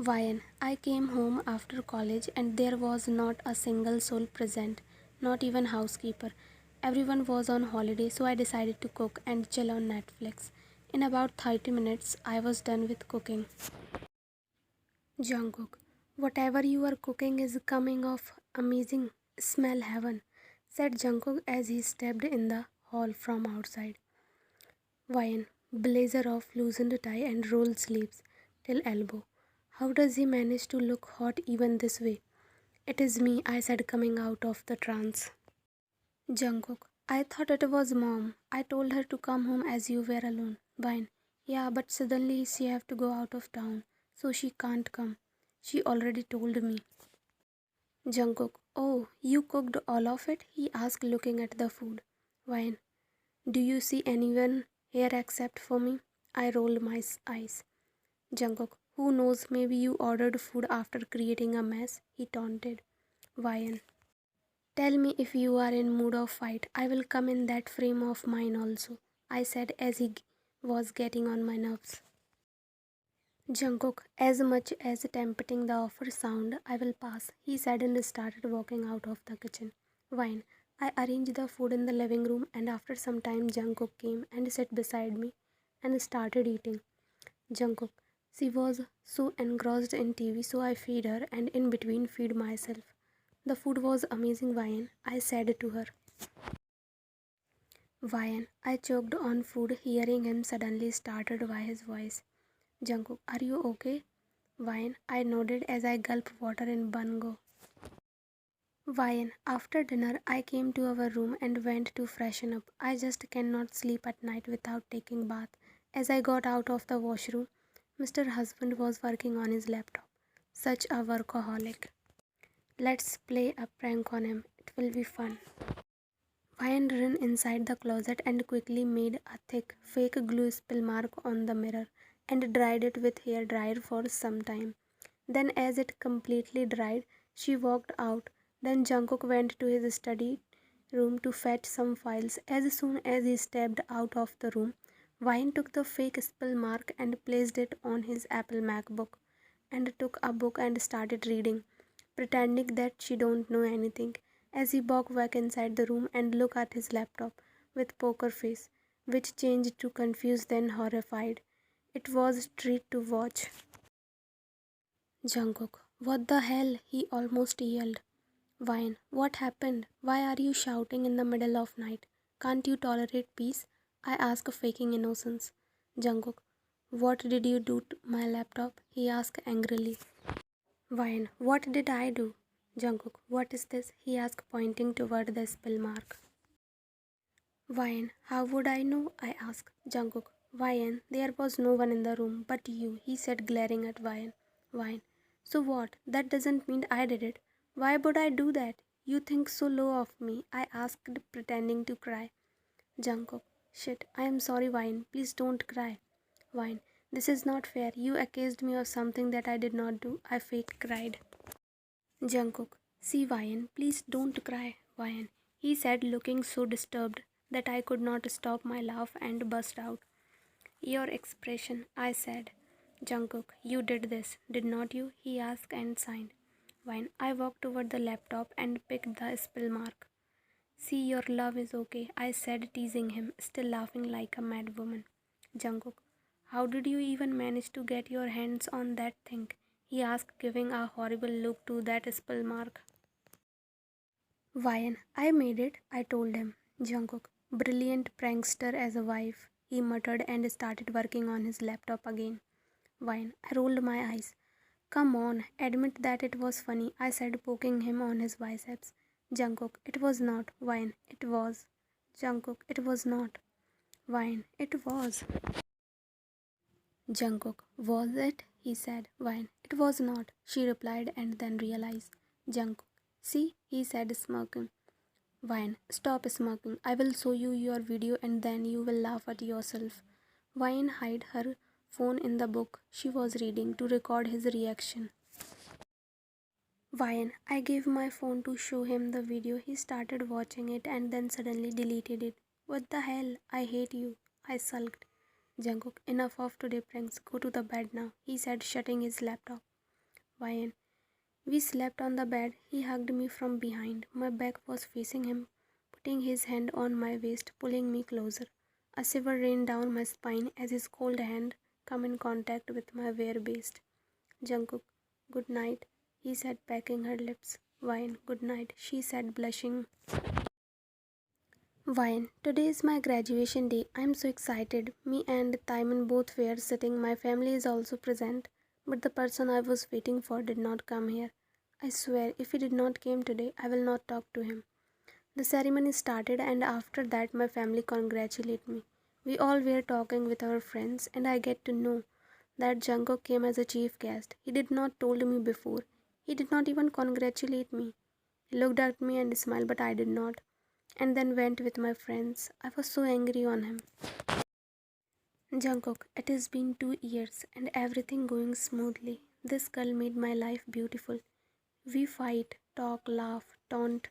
Why? I came home after college and there was not a single soul present, not even housekeeper. Everyone was on holiday, so I decided to cook and chill on Netflix. In about 30 minutes, I was done with cooking. Junkook, whatever you are cooking is coming off amazing. Smell heaven, said Junkook as he stepped in the hall from outside. Wine, blazer of loosened tie and rolled sleeves till elbow. How does he manage to look hot even this way? It is me, I said, coming out of the trance. Jungkook, I thought it was mom. I told her to come home as you were alone. Vine, yeah, but suddenly she have to go out of town, so she can't come. She already told me. Jungkook, oh, you cooked all of it? He asked, looking at the food. Vine, do you see anyone here except for me? I rolled my eyes. Jungkook, who knows, maybe you ordered food after creating a mess, he taunted. Vian, tell me if you are in mood of fight. I will come in that frame of mine also, I said as he was getting on my nerves. Jungkook, as much as tempting the offer sound, I will pass, he said and started walking out of the kitchen. Wine, I arranged the food in the living room and after some time Jungkook came and sat beside me and started eating. Jungkook, she was so engrossed in TV, so I feed her and in between feed myself. The food was amazing, Vian, I said to her. Vian, I choked on food, hearing him suddenly startled by his voice. Jungkook, are you okay? Vian, I nodded as I gulped water in one go. Vian, after dinner, I came to our room and went to freshen up. I just cannot sleep at night without taking bath. As I got out of the washroom, Mr. Husband was working on his laptop. Such a workaholic. Let's play a prank on him. It will be fun. Vian ran inside the closet and quickly made a thick fake glue spill mark on the mirror and dried it with hair dryer for some time. Then as it completely dried, she walked out. Then Jungkook went to his study room to fetch some files. As soon as he stepped out of the room, Vine took the fake spill mark and placed it on his Apple MacBook and took a book and started reading, pretending that she don't know anything. As he walked back inside the room and looked at his laptop with poker face, which changed to confused then horrified. It was a treat to watch. Jungkook, what the hell? He almost yelled. Vine, what happened? Why are you shouting in the middle of night? Can't you tolerate peace? I asked, faking innocence. Jungkook, what did you do to my laptop? He asked angrily. Vine, what did I do? Jungkook, what is this? He asked, pointing toward the spill mark. Vine, how would I know? I asked. Jungkook, Vine, there was no one in the room but you, he said, glaring at Vine. Vine, so what? That doesn't mean I did it. Why would I do that? You think so low of me, I asked, pretending to cry. Jungkook, shit, I am sorry, Vine. Please don't cry. Vine, this is not fair. You accused me of something that I did not do. I faked cried. Jungkook, see, Vine, please don't cry, Vine, he said, looking so disturbed that I could not stop my laugh and burst out. Your expression, I said. Jungkook, you did this, did not you? He asked and signed. Vine, I walked toward the laptop and picked the spill mark. See, your love is okay, I said, teasing him, still laughing like a mad woman. Jungkook, how did you even manage to get your hands on that thing? He asked, giving a horrible look to that spill mark. Vine, I made it, I told him. Jungkook, brilliant prankster as a wife, he muttered and started working on his laptop again. Vine, I rolled my eyes. Come on, admit that it was funny, I said, poking him on his biceps. Jungkook, it was not. Vine, it was. Jungkook, it was not. Vine, it was. Jungkook, was it? He said. Vine, it was not, she replied and then realized. Jungkook, see, he said, smirking. Vine, stop smirking. I will show you your video and then you will laugh at yourself. Vine hid her phone in the book she was reading to record his reaction. Vine, I gave my phone to show him the video. He started watching it and then suddenly deleted it. What the hell? I hate you, I sulked. Jungkook, enough of today pranks. Go to the bed now, he said, shutting his laptop. Why? We slept on the bed. He hugged me from behind. My back was facing him, putting his hand on my waist, pulling me closer. A shiver ran down my spine as his cold hand came in contact with my bare waist. Jungkook, good night, he said, packing her lips. Wine, good night, she said, blushing. Wine, today is my graduation day. I am so excited. Me and Timon both were sitting. My family is also present. But the person I was waiting for did not come here. I swear, if he did not come today, I will not talk to him. The ceremony started, and after that my family congratulated me. We all were talking with our friends, and I get to know that Jungkook came as a chief guest. He did not told me before. He did not even congratulate me. He looked at me and smiled, but I did not. And then went with my friends. I was so angry on him. Jungkook, it has been 2 years and everything going smoothly. This girl made my life beautiful. We fight, talk, laugh, taunt,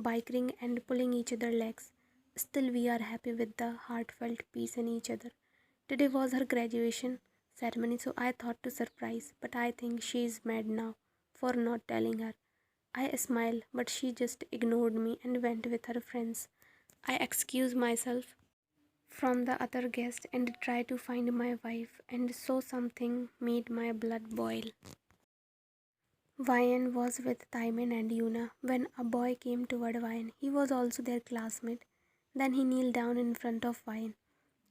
bickering and pulling each other's legs. Still we are happy with the heartfelt peace in each other. Today was her graduation ceremony, so I thought to surprise, but I think she is mad now for not telling her. I smiled, but she just ignored me and went with her friends. I excused myself from the other guests and tried to find my wife, and so something made my blood boil. Vian was with Taiman and Yuna when a boy came toward Vian. He was also their classmate. Then he kneeled down in front of Vian.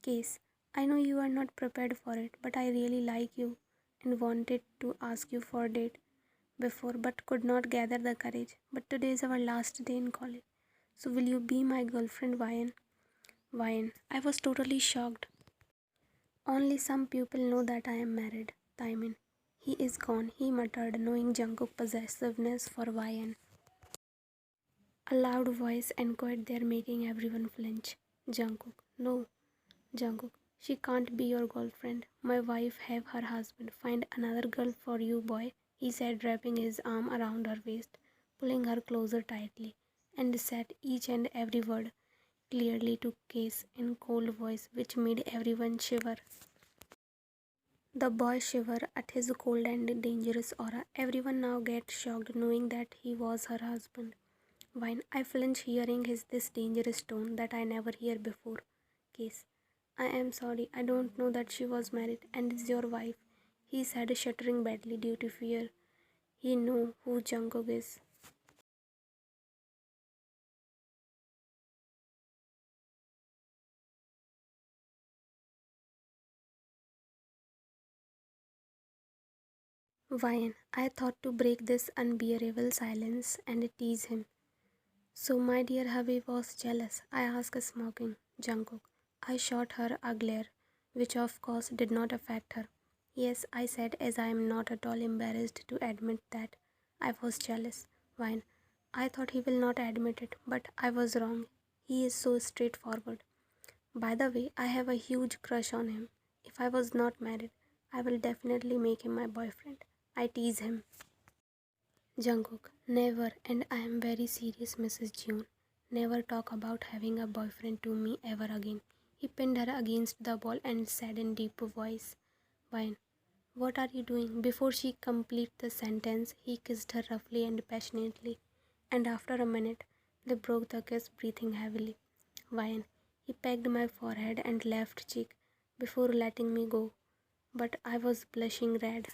Case, I know you are not prepared for it, but I really like you and wanted to ask you for a date before but could not gather the courage. But today is our last day in college. So will you be my girlfriend, Vian? Vian, I was totally shocked. Only some people know that I am married. Taiman. He is gone, he muttered, knowing Jungkook's possessiveness for Vian. A loud voice echoed there, making everyone flinch. Jungkook. No, Jungkook. She can't be your girlfriend. My wife have her husband. Find another girl for you, boy, he said, wrapping his arm around her waist, pulling her closer tightly, and said each and every word clearly to Case in cold voice, which made everyone shiver. The boy shivered at his cold and dangerous aura. Everyone now get shocked knowing that he was her husband. Wine, I flinch hearing his this dangerous tone that I never hear before. Case, I am sorry, I don't know that she was married and is your wife, he said, shuddering badly due to fear. He knew who Jungkook is. Wine, I thought to break this unbearable silence and tease him. So my dear hubby was jealous, I asked, smoking. Jungkook. I shot her a glare, which of course did not affect her. Yes, I said, as I am not at all embarrassed to admit that I was jealous. Wine. I thought he will not admit it, but I was wrong. He is so straightforward. By the way, I have a huge crush on him. If I was not married, I will definitely make him my boyfriend. I tease him. Jungkook, never, and I am very serious, Mrs. June. Never talk about having a boyfriend to me ever again. He pinned her against the wall and said in deep voice, Wine, what are you doing? Before she completed the sentence, he kissed her roughly and passionately, and after a minute, they broke the kiss, breathing heavily. Wine, he pecked my forehead and left cheek before letting me go, but I was blushing red.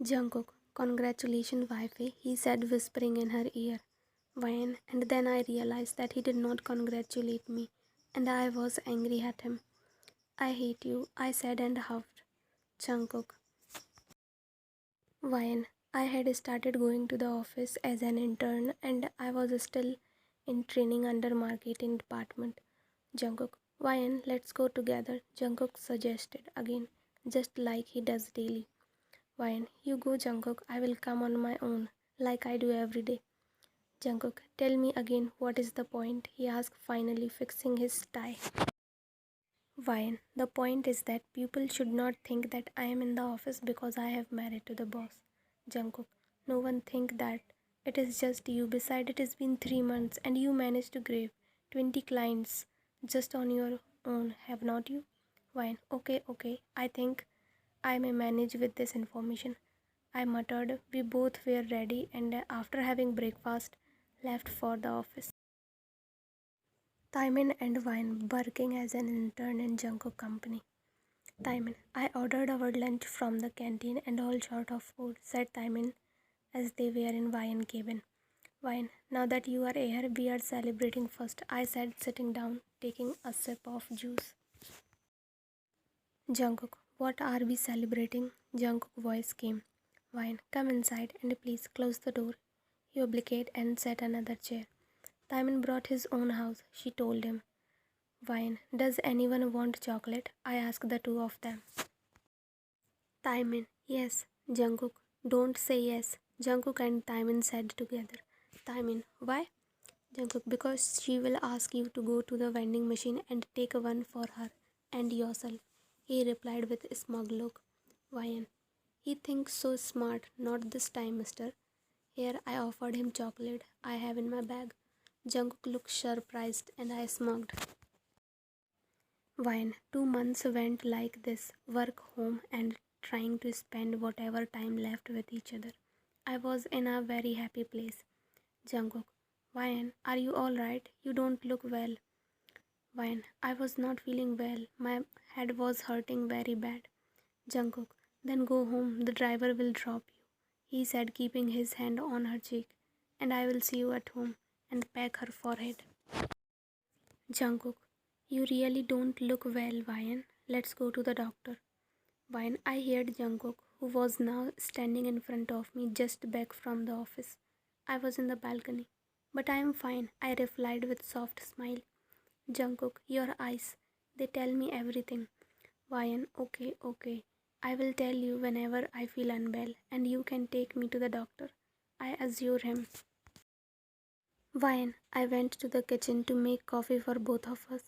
Jungkook, congratulations, wifey, he said, whispering in her ear. When, and then I realized that he did not congratulate me, and I was angry at him. I hate you, I said and huffed. Jungkook. When I had started going to the office as an intern, and I was still in training under marketing department. Jungkook. Wyan, let's go together, Jungkook suggested again, just like he does daily. Fine, you go, Jungkook. I will come on my own, like I do every day. Jungkook, tell me again, what is the point? He asked, finally fixing his tie. Fine, the point is that people should not think that I am in the office because I have married to the boss. Jungkook, no one think that. It is just you. Besides, it has been 3 months and you managed to grave 20 clients just on your own, have not you? Fine, okay, I think I may manage with this information. I muttered. We both were ready and after having breakfast, left for the office. Thymin and Wine working as an intern in Junkook company. Thymin, I ordered our lunch from the canteen and all sort of food, said Thymin as they were in Wine cabin. Wine, now that you are here, we are celebrating first, I said, sitting down, taking a sip of juice. Jungkook, what are we celebrating? Jungkook's voice came. Wine, come inside and please close the door. He obliged and sat another chair. Thymin brought his own house, she told him. Wine, does anyone want chocolate? I asked the two of them. Thymin, yes. Jungkook, don't say yes. Jungkook and Thymin said together. Thymin, why? Jungkook, because she will ask you to go to the vending machine and take one for her and yourself. He replied with a smug look. Why? He thinks so smart, not this time, mister. Here I offered him chocolate I have in my bag. Jungkook looked surprised and I smuggled. Wine. 2 months went like this, work, home and trying to spend whatever time left with each other. I was in a very happy place. Jungkook. Wine, are you alright? You don't look well. Wine, I was not feeling well. My head was hurting very bad. Jungkook, then go home. The driver will drop you, he said, keeping his hand on her cheek. And I will see you at home and peck her forehead. Jungkook, you really don't look well, Wine. Let's go to the doctor. Wine, I heard Jungkook, who was now standing in front of me just back from the office. I was in the balcony. But I am fine, I replied with soft smile. Jungkook, your eyes, they tell me everything. Wine, okay. I will tell you whenever I feel unwell and you can take me to the doctor. I assure him. Wine, I went to the kitchen to make coffee for both of us.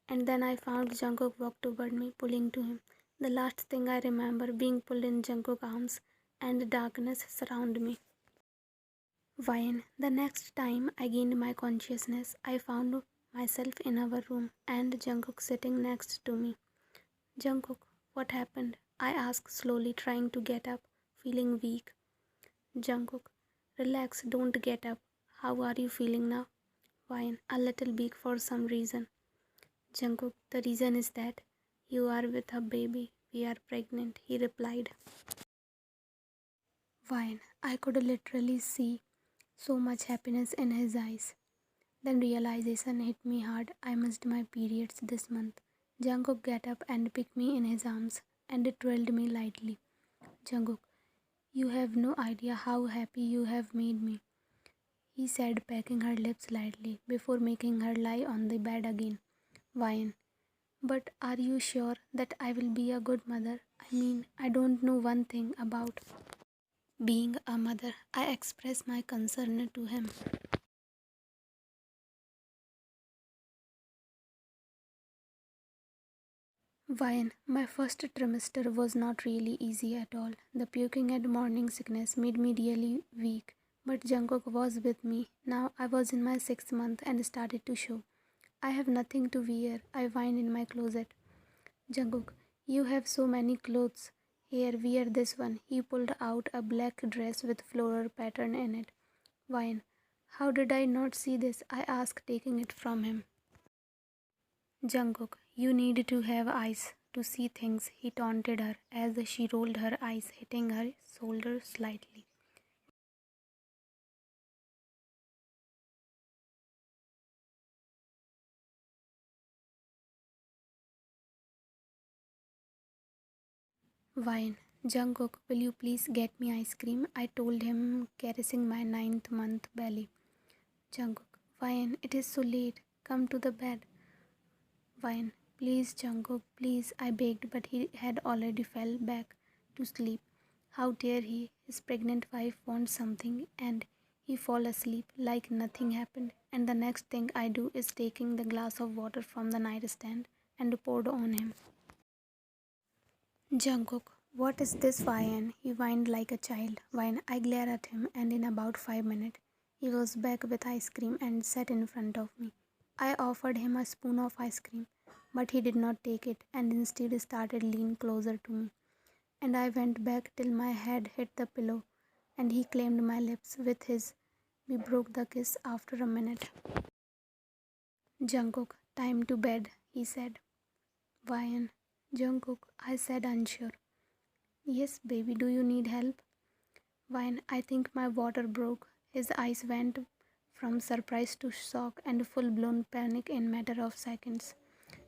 And then I found Jungkook walk toward me, pulling to him. The last thing I remember being pulled in Jungkook's arms and darkness surrounded me. Wine, the next time I gained my consciousness, I found myself in our room and Jungkook sitting next to me. Jungkook, what happened? I asked slowly, trying to get up, feeling weak. Jungkook, relax, don't get up. How are you feeling now? Wine, a little weak for some reason. Jungkook, the reason is that you are with a baby. We are pregnant, he replied. Wine, I could literally see so much happiness in his eyes. Then realization hit me hard. I missed my periods this month. Jungkook got up and picked me in his arms and twirled me lightly. Jungkook, you have no idea how happy you have made me, he said, pecking her lips lightly before making her lie on the bed again. Wine, but are you sure that I will be a good mother? I mean, I don't know one thing about being a mother. I expressed my concern to him. Wine, my first trimester was not really easy at all. The puking and morning sickness made me really weak. But Jungkook was with me. Now I was in my 6th month and started to show. I have nothing to wear. I whined in my closet. Jungkook, you have so many clothes. Here, wear this one. He pulled out a black dress with floral pattern in it. Wine, how did I not see this? I asked, taking it from him. Jungkook, you need to have eyes to see things, he taunted her as she rolled her eyes, hitting her shoulder slightly. Wine, Jungkook, will you please get me ice cream? I told him, caressing my 9th month belly. Jungkook, Wine, it is so late. Come to the bed. Wine, please, Jungkook, please, I begged, but he had already fell back to sleep. How dare he? His pregnant wife wants something and he fall asleep like nothing happened. And the next thing I do is taking the glass of water from the nightstand and poured on him. Jungkook, what is this, Wine? He whined like a child. Wine, I glared at him and in about 5 minutes, he was back with ice cream and sat in front of me. I offered him a spoon of ice cream, but he did not take it and instead started leaning closer to me. and I went back till my head hit the pillow, and he claimed my lips with his. We broke the kiss after a minute. Jungkook, time to bed, he said. Wyan, Jungkook, I said unsure. Yes, baby, do you need help? Wyan, I think my water broke. His eyes went from surprise to shock and full-blown panic in matter of seconds.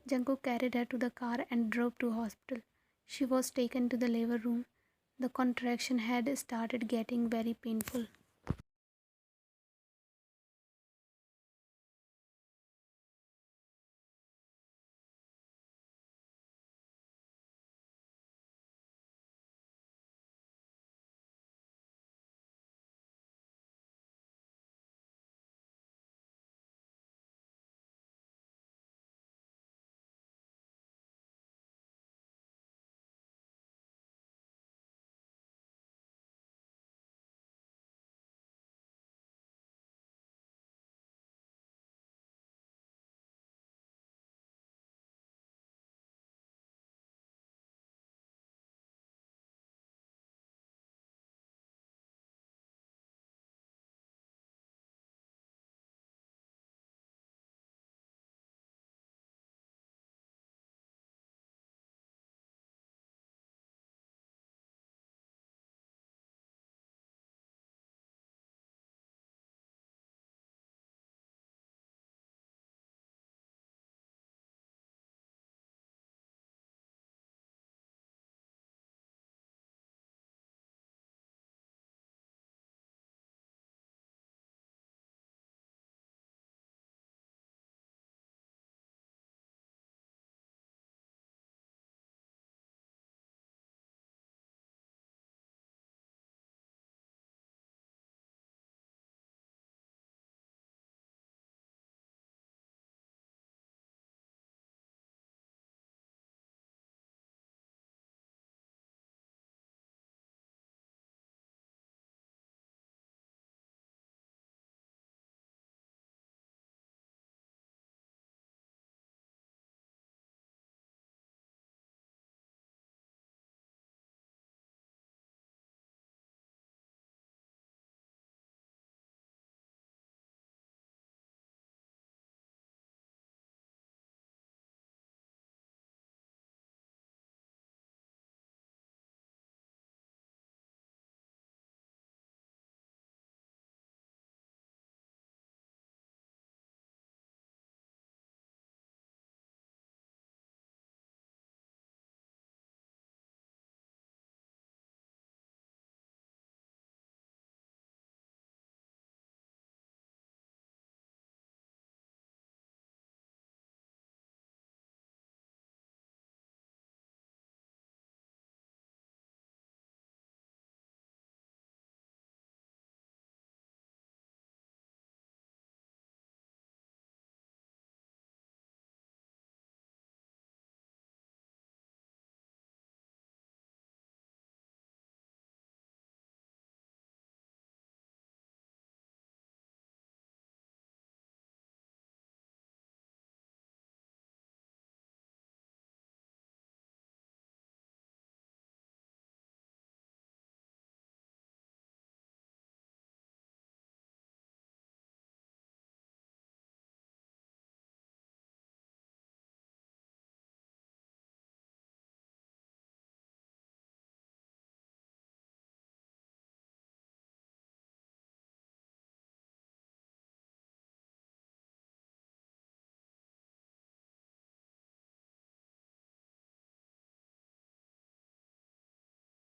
Jungkook carried her to the car and drove to hospital. She was taken to the labor room. The contraction had started getting very painful.